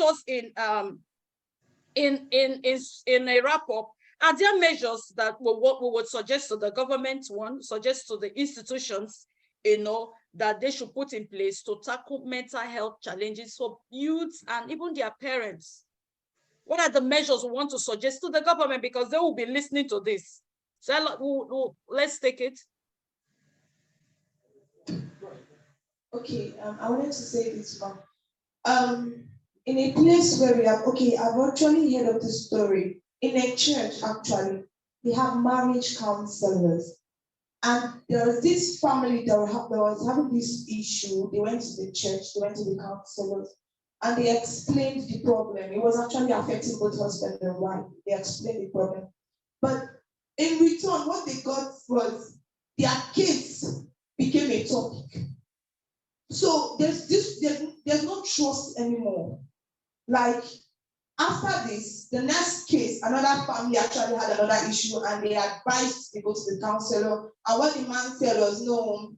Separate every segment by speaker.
Speaker 1: us in a wrap-up, are there measures that what we would suggest to the government, suggest to the institutions, that they should put in place to tackle mental health challenges for youths and even their parents? What are the measures we want to suggest to the government, because they will be listening to this? So let's take it.
Speaker 2: Okay, I wanted to say this one. In a place where we have, I've actually heard of this story. In a church, actually, they have marriage counselors. And there was this family that was having this issue. They went to the church, they went to the counselors, and they explained the problem. It was actually affecting both husband and wife. They explained the problem. But in return, what they got was their kids became a topic. So there's no trust anymore. Like, after this, the next case, another family actually had another issue, and they advised to go to the counselor. And what the man said was, no,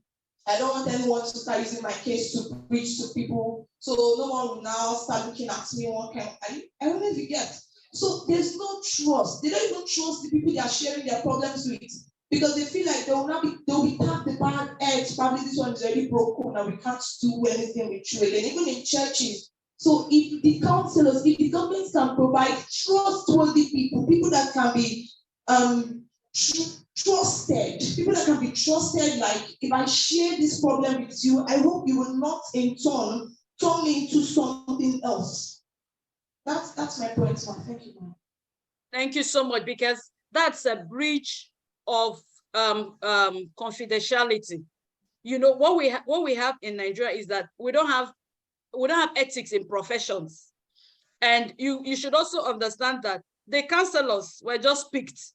Speaker 2: I don't want anyone to start using my case to preach to people. So no one will now start looking at me one kind. I don't know if you get. So there's no trust. They don't even trust the people they are sharing their problems with, because they feel like they'll be tapped the bad edge. Probably this one is already broken and we can't do anything with you again. Even in churches. So if the counselors, if the government can provide trustworthy people that can be trusted, people that can be trusted, like, if I share this problem with you, I hope you will not in turn me into something else. That's my point, ma'am. Thank you, ma'am.
Speaker 1: Thank you so much, because that's a breach of confidentiality. What we have in Nigeria is that we don't have ethics in professions. And you should also understand that the counselors were just picked.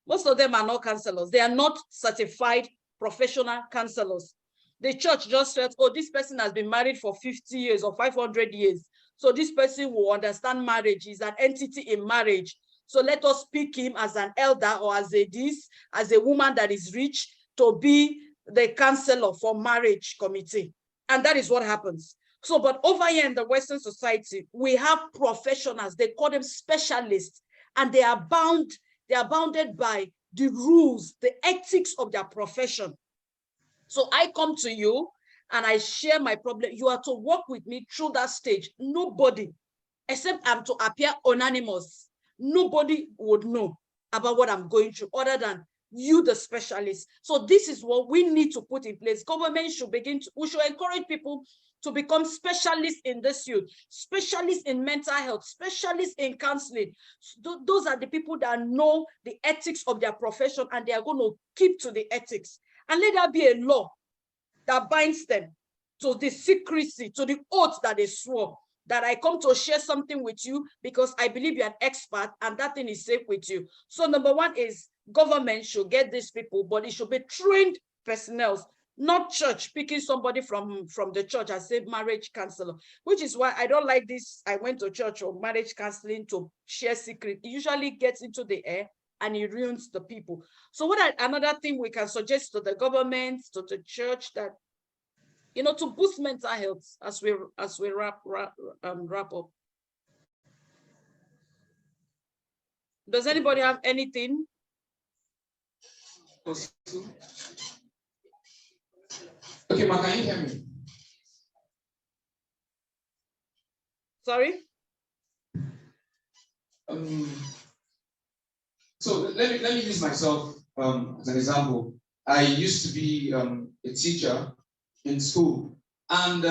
Speaker 1: Most of them are not counselors. They are not certified professional counselors. The church just felt, oh, this person has been married for 50 years or 500 years. So this person will understand marriage. He's an entity in marriage. So let us pick him as an elder or as a woman that is rich to be the counselor for marriage committee. And that is what happens. So, but over here in the Western society, we have professionals. They call them specialists, and they are bounded by the rules, the ethics of their profession. So I come to you and I share my problem. You are to walk with me through that stage. Nobody, except I'm to appear anonymous, nobody would know about what I'm going through other than you, the specialist. So this is what we need to put in place. Government should we should encourage people to become specialists in this field, specialists in mental health, specialists in counseling. Those are the people that know the ethics of their profession, and they are going to keep to the ethics. And let there be a law that binds them to the secrecy, to the oath that they swore, that I come to share something with you because I believe you're an expert and that thing is safe with you. So number one is government should get these people, but it should be trained personnel, not church picking somebody from the church as a marriage counselor, which is why I don't like this. I went to church or marriage counseling to share secret. It usually gets into the air and it ruins the people. So another thing we can suggest to the government, to the church, that to boost mental health as we wrap up. Does anybody have anything?
Speaker 3: Okay, ma, can you hear me?
Speaker 1: Sorry?
Speaker 3: So let me use myself as an example. I used to be a teacher in school, and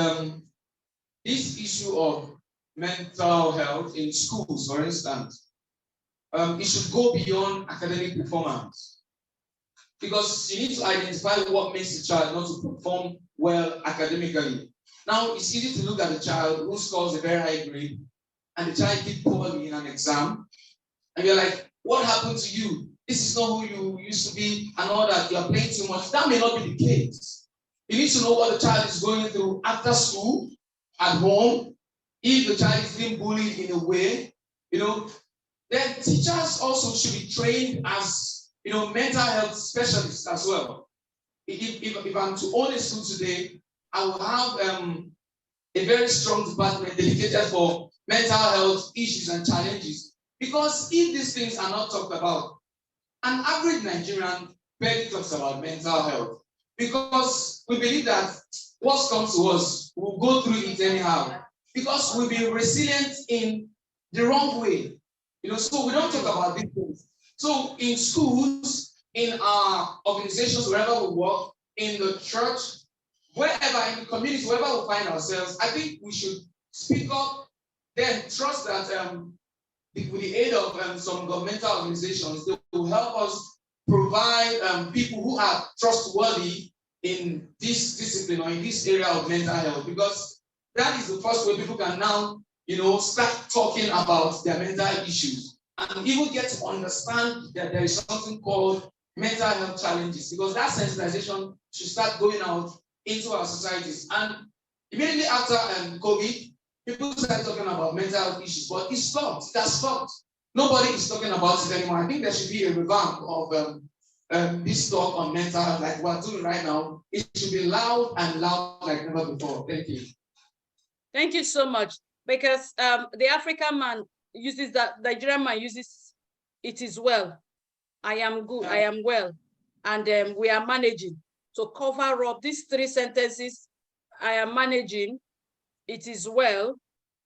Speaker 3: this issue of mental health in schools, for instance, it should go beyond academic performance, because you need to identify what makes the child not to perform well academically. Now, it's easy to look at a child who scores a very high grade and the child did poorly in an exam, and you're like, what happened to you? This is not who you used to be, and all that. You're playing too much. That may not be the case. You need to know what the child is going through after school, at home. If the child is being bullied in a way, then teachers also should be trained as mental health specialists as well. If I'm to own a school today, I will have a very strong department dedicated for mental health issues and challenges. Because if these things are not talked about, an average Nigerian barely talks about mental health. Because we believe that what comes to us, we'll go through it anyhow. Because we'll be resilient in the wrong way. So we don't talk about these things. So in schools, in our organizations, wherever we work, in the church, wherever, in the community, wherever we find ourselves, I think we should speak up, then trust that with the aid of some governmental organizations, they will help us provide people who are trustworthy in this discipline or in this area of mental health, because that is the first way people can now, start talking about their mental issues and even get to understand that there is something called mental health challenges, because that sensitization should start going out into our societies. And immediately after COVID, people started talking about mental health issues, but it stopped. It has stopped. Nobody is talking about it anymore. I think there should be a revamp of this talk on mental health, like we're doing right now. It should be loud and loud like never before. Thank you.
Speaker 1: Thank you so much. Because the African man uses that, the Nigerian man uses, it is well. I am good, I am well. And we are managing to cover up these three sentences. I am managing, it is well,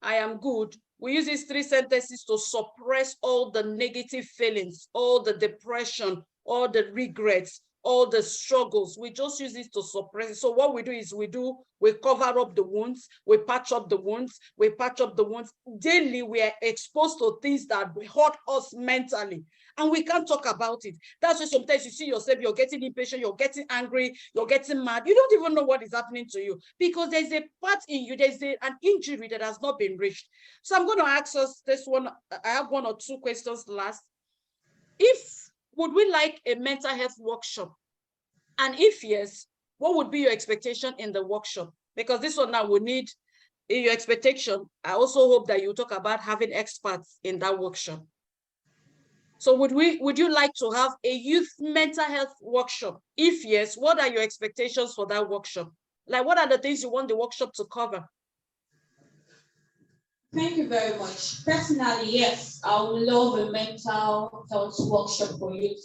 Speaker 1: I am good. We use these three sentences to suppress all the negative feelings, all the depression, all the regrets, all the struggles. We just use it to suppress it. So what we do is we cover up the wounds, we patch up the wounds, we patch up the wounds. Daily, we are exposed to things that hurt us mentally, and we can't talk about it. That's why sometimes you see yourself, you're getting impatient, you're getting angry, you're getting mad. You don't even know what is happening to you, because there's a part in you, there's an injury that has not been reached. So I'm going to ask us this one. I have one or two questions last. Would we like a mental health workshop? And if yes, what would be your expectation in the workshop? Because this one now will need your expectation. I also hope that you talk about having experts in that workshop. So would you like to have a youth mental health workshop? If yes, what are your expectations for that workshop? Like, what are the things you want the workshop to cover?
Speaker 4: Thank you very much. Personally, yes, I would love a mental health workshop for youth.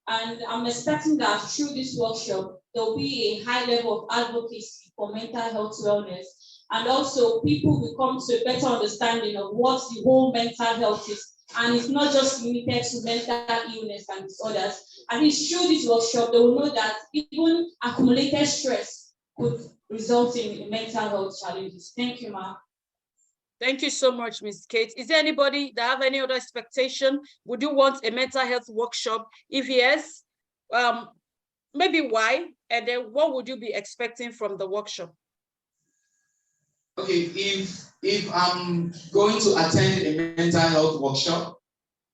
Speaker 4: And I'm expecting that through this workshop, there'll be a high level of advocacy for mental health wellness. And also people will come to a better understanding of what the whole mental health is. And it's not just limited to mental illness and disorders. And it's through this workshop, they will know that even accumulated stress could result in mental health challenges. Thank you, Ma.
Speaker 1: Thank you so much, Ms. Kate. Is there anybody that have any other expectation? Would you want a mental health workshop? If yes, maybe why? And then what would you be expecting from the workshop?
Speaker 3: Okay, if I'm going to attend a mental health workshop,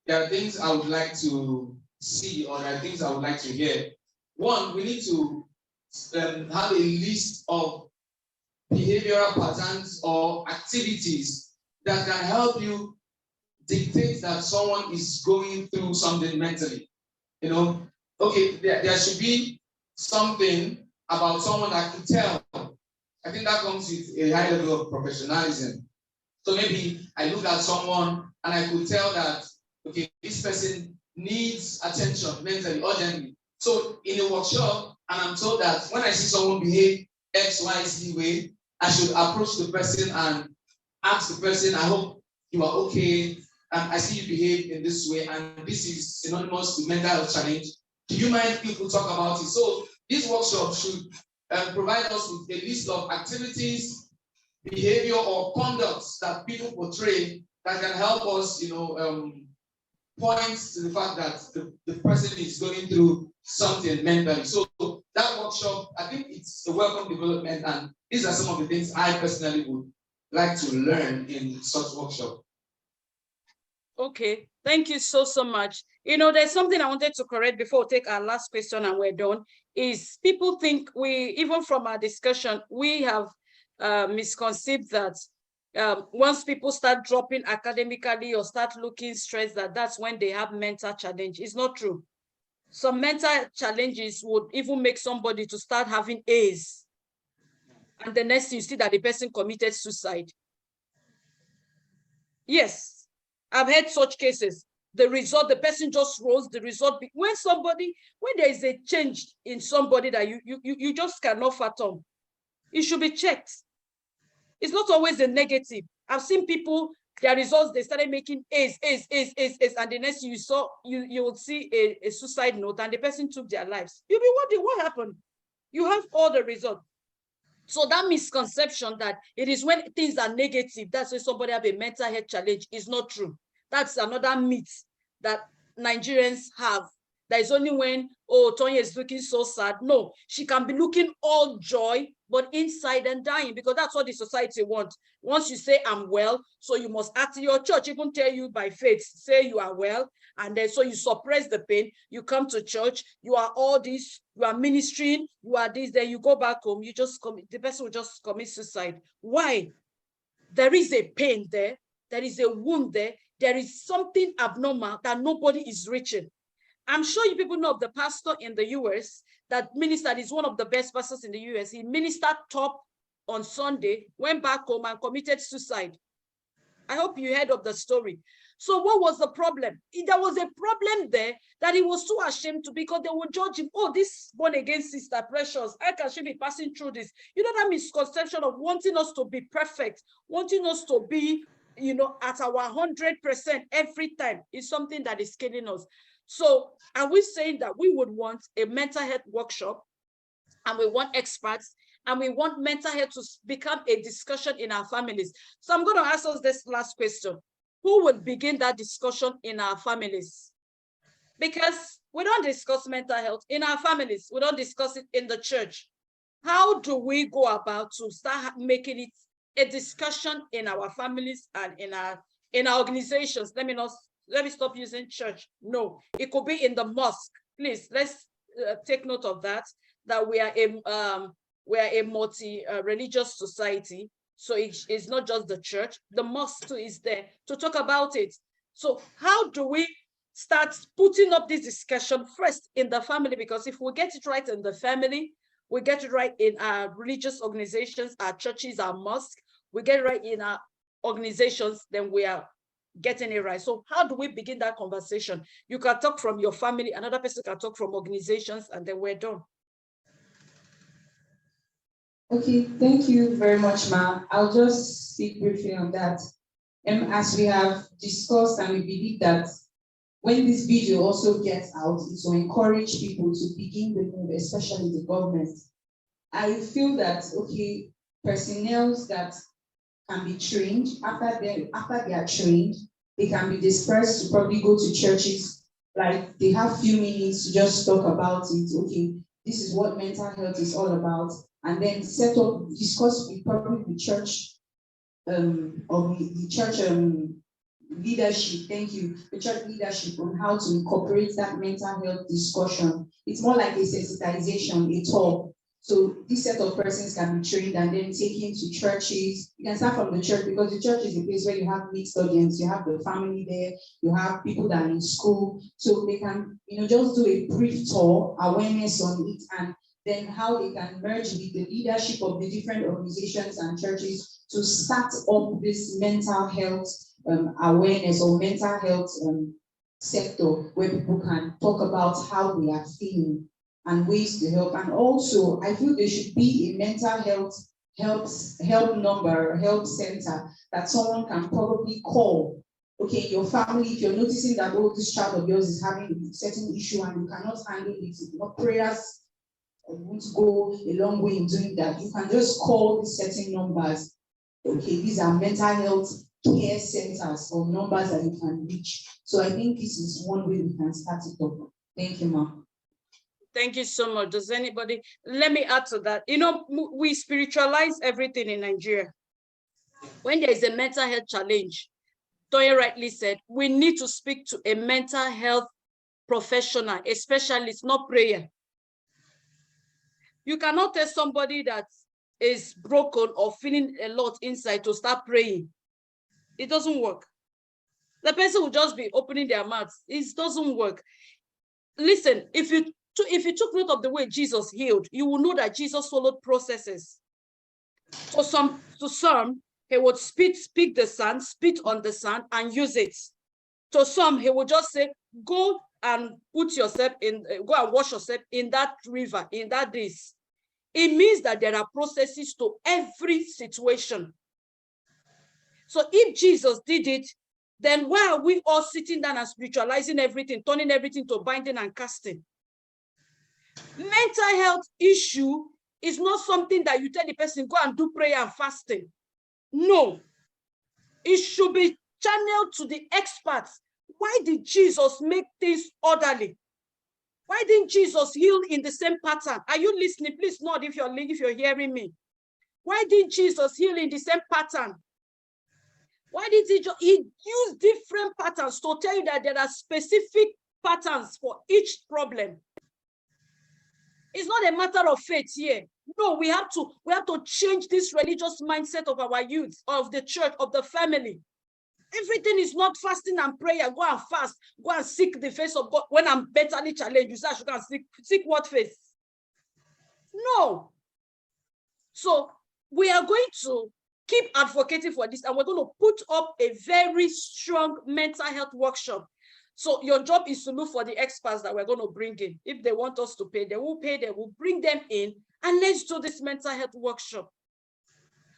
Speaker 3: there are things I would like to see, or there are things I would like to hear. One, we need to have a list of behavioral patterns or activities that can help you dictate that someone is going through something mentally. Okay, there should be something about someone that can tell. I think that comes with a high level of professionalism. So maybe I look at someone and I could tell that, okay, this person needs attention mentally, urgently. So in a workshop, and I'm told that when I see someone behave X, Y, Z way, I should approach the person and ask the person, I hope you are okay. I see you behave in this way, and this is synonymous with mental health challenge. Do you mind if people talk about it? So this workshop should provide us with a list of activities, behavior, or conducts that people portray that can help us, point to the fact that the person is going through something mentally. So that workshop, I think it's a welcome development, and these are some of the things I personally would like to learn in such workshop.
Speaker 1: Okay, thank you so much. There's something I wanted to correct before we take our last question and we're done, is people think even from our discussion, we have misconceived that once people start dropping academically or start looking stressed, that's when they have mental challenge. It's not true. Some mental challenges would even make somebody to start having A's. and the next you see that the person committed suicide. Yes, I've heard such cases. The result, the person just rose, the result, when there is a change in somebody that you just cannot fathom, it should be checked. It's not always a negative. I've seen people, their results, they started making A's, and the next you will see a suicide note and the person took their lives. You'll be wondering what happened. You have all the results. So that misconception that it is when things are negative, that's when somebody have a mental health challenge, is not true. That's another myth that Nigerians have. That is only when, oh, Tonya is looking so sad. No, she can be looking all joy, but inside and dying, because that's what the society wants. Once you say, I'm well, so you must act. Your church even tell you by faith, say you are well, and then so you suppress the pain, you come to church, you are all this, you are ministering, you are this, then you go back home, the person will just commit suicide. Why? There is a pain there, there is a wound there is something abnormal that nobody is reaching. I'm sure you people know of the pastor in the US that ministered, is one of the best pastors in the US. He ministered top on Sunday, went back home and committed suicide. I hope you heard of the story. So what was the problem? There was a problem there that he was too ashamed to, because they would judge him. Oh, this born again sister, precious, how can she be passing through this? You know, that misconception of wanting us to be perfect, wanting us to be, at our 100% every time is something that is killing us. So are we saying that we would want a mental health workshop, and we want experts, and we want mental health to become a discussion in our families? So I'm going to ask us this last question. Who would begin that discussion in our families? Because we don't discuss mental health in our families. We don't discuss it in the church. How do we go about to start making it a discussion in our families and in our organizations? Let me stop using church. No, it could be in the mosque. Please, let's take note of that we are a multi-religious society. So it's not just the church. The mosque too is there to talk about it. So how do we start putting up this discussion first in the family? Because if we get it right in the family, we get it right in our religious organizations, our churches, our mosques, we get it right in our organizations, then we are getting it right. So how do we begin that conversation? You can talk from your family, another person can talk from organizations, and then we're done.
Speaker 5: Okay, thank you very much, Ma. I'll just speak briefly on that. As we have discussed, and we believe that when this video also gets out, it will encourage people to begin the move, especially the government. I feel that, okay, personnel that can be trained, after they are trained, they can be dispersed to probably go to churches, like they have few minutes to just talk about it. Okay, this is what mental health is all about, and then discuss with probably the church, or the church leadership. Thank you, the church leadership, on how to incorporate that mental health discussion. It's more like a sensitization, a talk. So this set of persons can be trained and then taken to churches. You can start from the church, because the church is a place where you have mixed audience. You have the family there, you have people that are in school. So they can, just do a brief talk, awareness on it, and then how they can merge with the leadership of the different organizations and churches to start up this mental health awareness, or mental health sector, where people can talk about how they are feeling and ways to help. And also, I feel there should be a mental health help number, help center that someone can probably call. Okay, your family, if you're noticing that, oh, this child of yours is having a certain issue and you cannot handle it, prayers won't go a long way in doing that. You can just call these certain numbers. Okay, these are mental health care centers, or numbers that you can reach. So I think this is one way we can start it up. Thank you, ma'am.
Speaker 1: Thank you so much. Does anybody, let me add to that. We spiritualize everything in Nigeria. When there is a mental health challenge, Toya rightly said, we need to speak to a mental health professional, a specialist, not prayer. You cannot tell somebody that is broken or feeling a lot inside to start praying. It doesn't work. The person will just be opening their mouths. It doesn't work. Listen, if you took note of the way Jesus healed, you will know that Jesus followed processes. To some, he would speak the sand, spit on the sand and use it. To some, he would just say, go and put yourself in, go and wash yourself in that river, in that this. It means that there are processes to every situation. So if Jesus did it, then why are we all sitting down and spiritualizing everything, turning everything to binding and casting? Mental health issue is not something that you tell the person, go and do prayer and fasting. No. It should be channeled to the experts. Why did Jesus make things orderly? Why didn't Jesus heal in the same pattern? Are you listening? Please nod if you're hearing me. Why didn't Jesus heal in the same pattern? Why did he use different patterns to tell you that there are specific patterns for each problem? It's not a matter of faith here. No, we have to change this religious mindset of our youth, of the church, of the family. Everything is not fasting and prayer. Go and fast. Go and seek the face of God. When I'm mentally challenged, you say I should go and seek what face? No. So we are going to keep advocating for this, and we're going to put up a very strong mental health workshop. So your job is to look for the experts that we're going to bring in. If they want us to pay, they will pay, they will bring them in, and let's do this mental health workshop.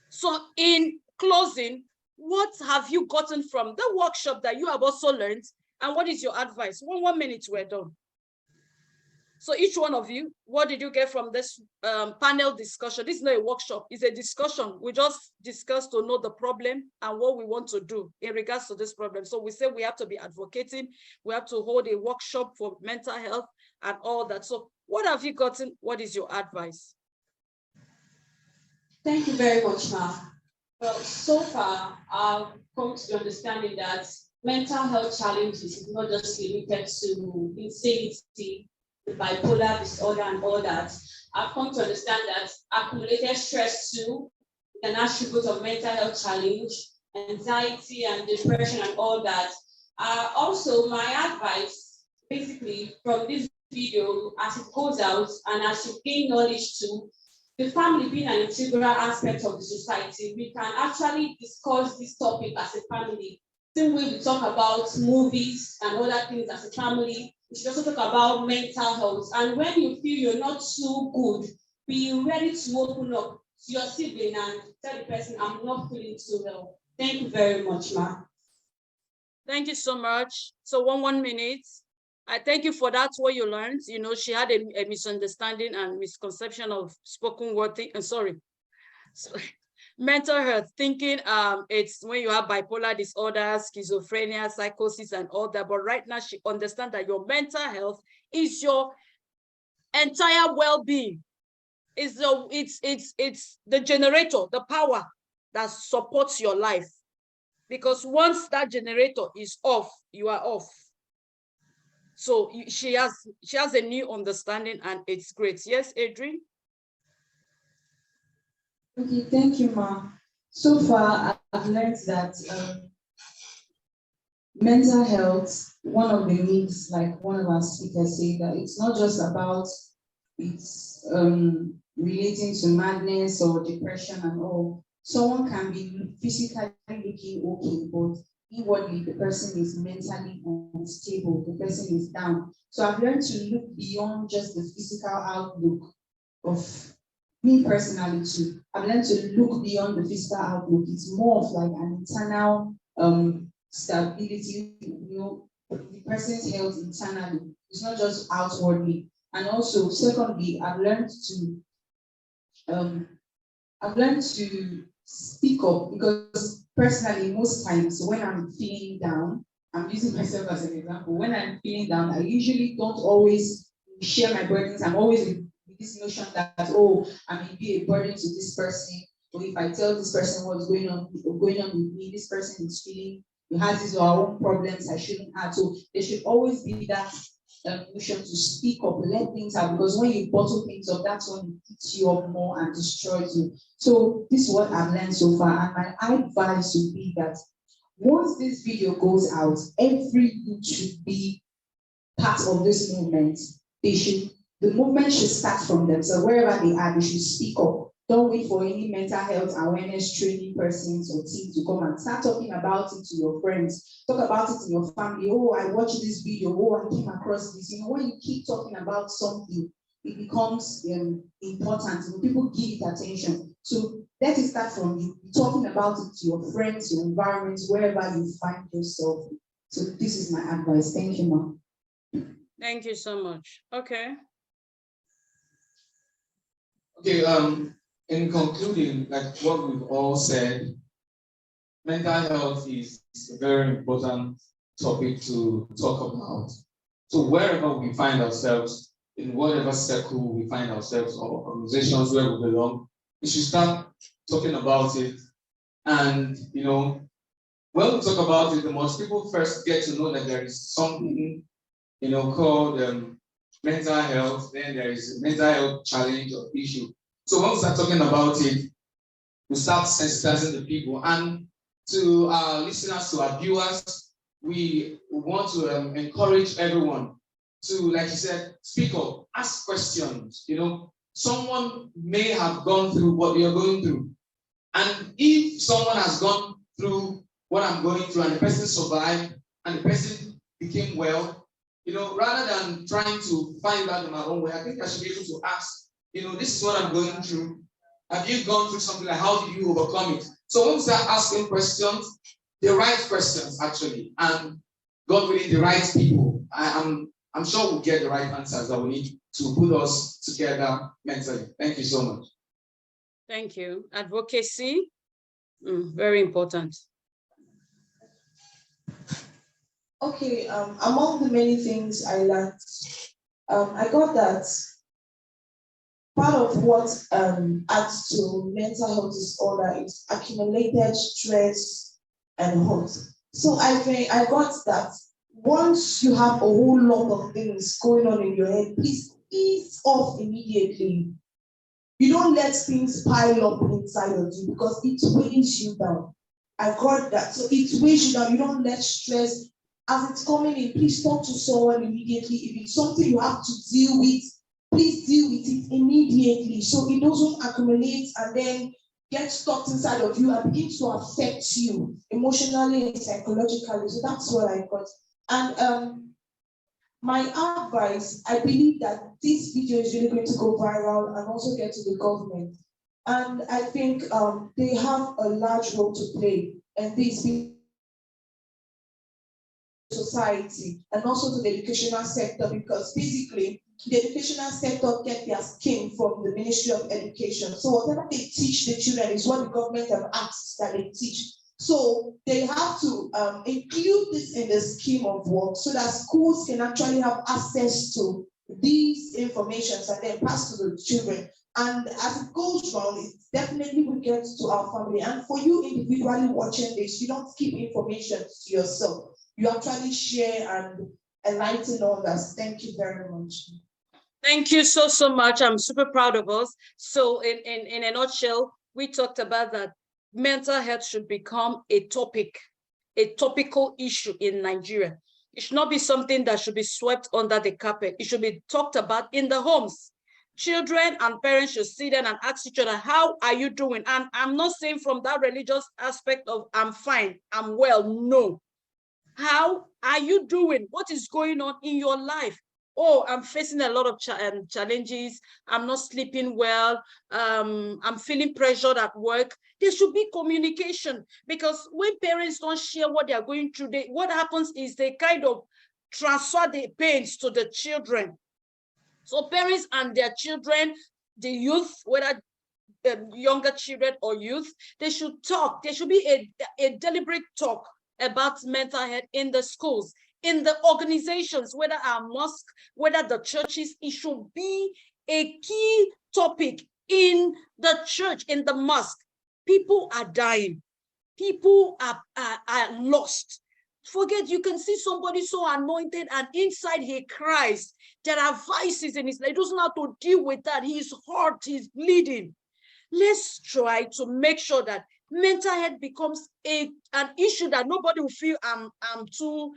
Speaker 1: So in closing, what have you gotten from the workshop that you have also learned, and what is your advice? 1 minute, we're done. So each one of you, what did you get from this panel discussion? This is not a workshop, it's a discussion. We just discussed to know the problem and what we want to do in regards to this problem. So we say we have to be advocating, we have to hold a workshop for mental health and all that. So what have you gotten? What is your advice?
Speaker 4: Thank you very much, Ma. Well, so far, I've come to the understanding that mental health challenges is not just limited to insanity, the bipolar disorder and all that. I've come to understand that accumulated stress too is an attribute of mental health challenge, anxiety and depression and all that. Also, my advice, basically, from this video, as it goes out and as you gain knowledge too, the family being an integral aspect of the society, we can actually discuss this topic as a family. Same way we talk about movies and other things as a family, we should also talk about mental health. And when you feel you're not so good, be ready to open up to your sibling and tell the person, I'm not feeling so well. Thank you very much, Ma.
Speaker 1: Thank you so much. So 1 minute. I thank you for that, what you learned. You know, she had a misunderstanding and misconception of spoken word thing. Sorry. Mental health thinking, it's when you have bipolar disorder, schizophrenia, psychosis, and all that. But right now, she understands that your mental health is your entire well-being. It's the generator, the power that supports your life. Because once that generator is off, you are off. So she has a new understanding, and it's great. Yes, Adrian?
Speaker 5: Okay, thank you, Ma. So far, I've learned that mental health, one of the needs, like one of our speakers said, that it's not just about it's relating to madness or depression and all. Someone can be physically looking okay, but inwardly the person is mentally unstable, the person is down. So I've learned to look beyond just the physical outlook of me personally too. I've learned to look beyond the physical outlook. It's more of like an internal stability, you know, the person's health internally. It's not just outwardly. And also, secondly, I've learned to speak up, because personally, most times when I'm feeling down, I'm using myself as an example. When I'm feeling down, I usually don't always share my burdens. I'm always with this notion that, oh, I may be a burden to this person, or if I tell this person what's going on with me, this person is feeling, has his or her own problems I shouldn't have. So there should always be that notion to speak up, let things out, because when you bottle things up, that's when it eats you up more and destroys you. So this is what I've learned so far, and my advice would be that once this video goes out, every youth should be part of this movement. The movement should start from themselves. Wherever they are, they should speak up. Don't wait for any mental health awareness training persons or team to come and start talking about it to your friends. Talk about it in your family. Oh, I watched this video. Oh, I came across this. When you keep talking about something, it becomes important. People give it attention. So let it start from you talking about it to your friends, your environment, wherever you find yourself. So this is my advice. Thank you, ma'am.
Speaker 1: Thank you so much. Okay.
Speaker 3: Okay, in concluding, like what we've all said, mental health is a very important topic to talk about. So wherever we find ourselves, in whatever circle we find ourselves or organizations where we belong, we should start talking about it. And when we talk about it, the most people first get to know that there is something called mental health. Then there is a mental health challenge or issue. So when we start talking about it, we start sensitizing the people. And to our listeners, to our viewers, we want to encourage everyone to, like you said, speak up, ask questions. Someone may have gone through what you're going through. And if someone has gone through what I'm going through and the person survived and the person became well, rather than trying to find out in my own way, I think I should be able to ask, this is what I'm going through. Have you gone through something like how did you overcome it? So when we start asking questions, the right questions actually, and God willing, the right people, I'm sure we'll get the right answers that we need to put us together mentally. Thank you so much.
Speaker 1: Thank you. Advocacy, very important.
Speaker 2: Okay, among the many things I learned, I got that part of what adds to mental health disorder is accumulated stress and hurt. So I think I got that once you have a whole lot of things going on in your head, please ease off immediately. You don't let things pile up inside of you because it weighs you down. I got that. So it weighs you down. You don't let stress as it's coming in. Please talk to someone immediately. If it's something you have to deal with, please deal with it immediately so it doesn't accumulate and then get stuck inside of you and begin to affect you emotionally and psychologically. So that's what I got. And my advice, I believe that this video is really going to go viral and also get to the government. And I think they have a large role to play in this society and also to the educational sector, because basically the educational sector get their skin from the Ministry of Education. So whatever they teach the children is what the government have asked that they teach. So they have to include this in the scheme of work so that schools can actually have access to these informations and then pass to the children. And as it goes round, it definitely will get to our family. And for you individually watching this, you don't keep information to yourself. You actually share and enlighten others. Thank you very much.
Speaker 1: Thank you so much. I'm super proud of us. So in a nutshell, we talked about that mental health should become a topical issue in Nigeria. It should not be something that should be swept under the carpet. It should be talked about in the homes. Children and parents should sit down and ask each other, how are you doing? And I'm not saying from that religious aspect of I'm fine, I'm well. No. How are you doing? What is going on in your life? Oh, I'm facing a lot of challenges. I'm not sleeping well. I'm feeling pressured at work. There should be communication, because when parents don't share what they are going through, what happens is they kind of transfer the pains to the children. So parents and their children, the youth, whether younger children or youth, they should talk. There should be a deliberate talk about mental health in the schools, in the organizations, whether our mosque, whether the churches. It should be a key topic in the church, in the mosque. People are dying. People are lost. Forget, you can see somebody so anointed and inside he cries. There are vices in his life. He doesn't know how to deal with that. He's hurt, he's bleeding. Let's try to make sure that mental health becomes an issue that nobody will feel I'm too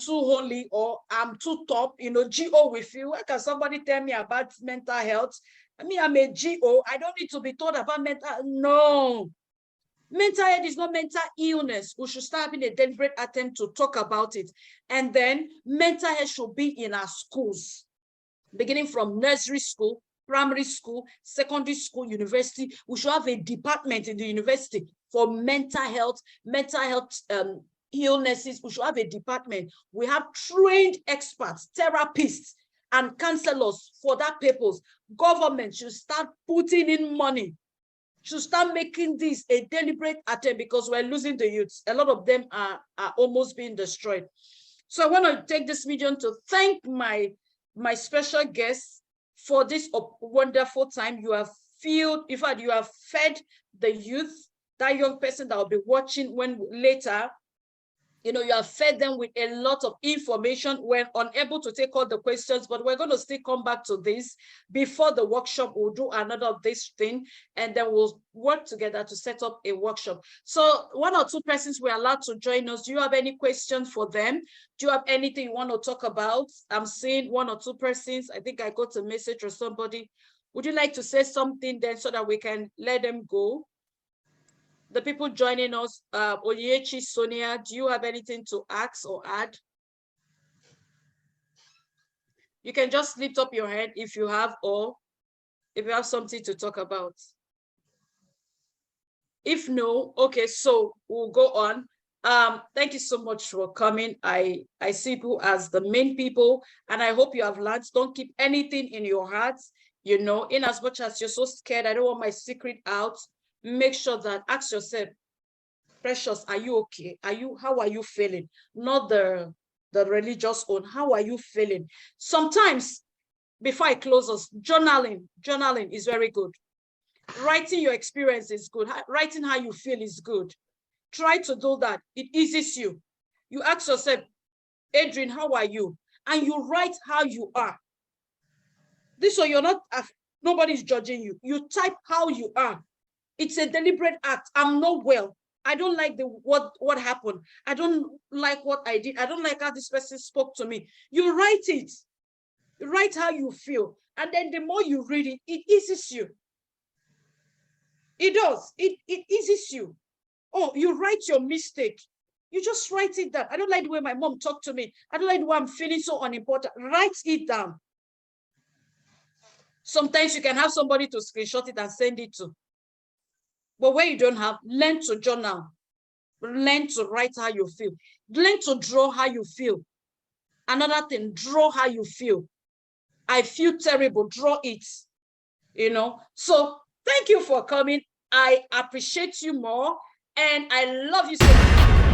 Speaker 1: holy or I'm too top. You know, GO will feel. Why can somebody tell me about mental health? I mean, I'm a GO. I don't need to be told about mental. No. Mental health is not mental illness. We should start having a deliberate attempt to talk about it. And then mental health should be in our schools, beginning from nursery school, primary school, secondary school, university. We should have a department in the university for mental health illnesses. We should have a department. We have trained experts, therapists, and counselors for that purpose. Government should start putting in money, should start making this a deliberate attempt, because we're losing the youths. A lot of them are almost being destroyed. So I want to take this medium to thank my special guests for this wonderful time. You have filled, in fact, you have fed the youth, that young person that will be watching when later, you know, you have fed them with a lot of information. We're unable to take all the questions, but we're going to still come back to this before the workshop. We'll do another of this thing, and then we'll work together to set up a workshop. So 1 or 2 persons were allowed to join us. Do you have any questions for them? Do you have anything you want to talk about? I'm seeing 1 or 2 persons. I think I got a message or somebody. Would you like to say something then so that we can let them go? The people joining us, Oliechi, Sonia, do you have anything to ask or add? You can just lift up your hand if you have, or if you have something to talk about. If no, okay, so we'll go on. Thank you so much for coming. I see you as the main people, and I hope you have learned. Don't keep anything in your heart, you know, in as much as you're so scared, I don't want my secret out. Make sure that, ask yourself, Precious, are you okay? How are you feeling? Not the religious one. How are you feeling? Sometimes, before I close us, journaling is very good. Writing your experience is good. Writing how you feel is good. Try to do that. It eases you. You ask yourself, Adrian, how are you? And you write how you are. This way you're not, nobody's judging you. You type how you are. It's a deliberate act. I'm not well. I don't like what happened. I don't like what I did. I don't like how this person spoke to me. You write it. Write how you feel. And then the more you read it, it eases you. It does. It eases you. Oh, you write your mistake. You just write it down. I don't like the way my mom talked to me. I don't like the way I'm feeling so unimportant. Write it down. Sometimes you can have somebody to screenshot it and send it to. But when you don't have, learn to journal. Learn to write how you feel. Learn to draw how you feel. Another thing, draw how you feel. I feel terrible, draw it. You know, so thank you for coming. I appreciate you more, and I love you so much.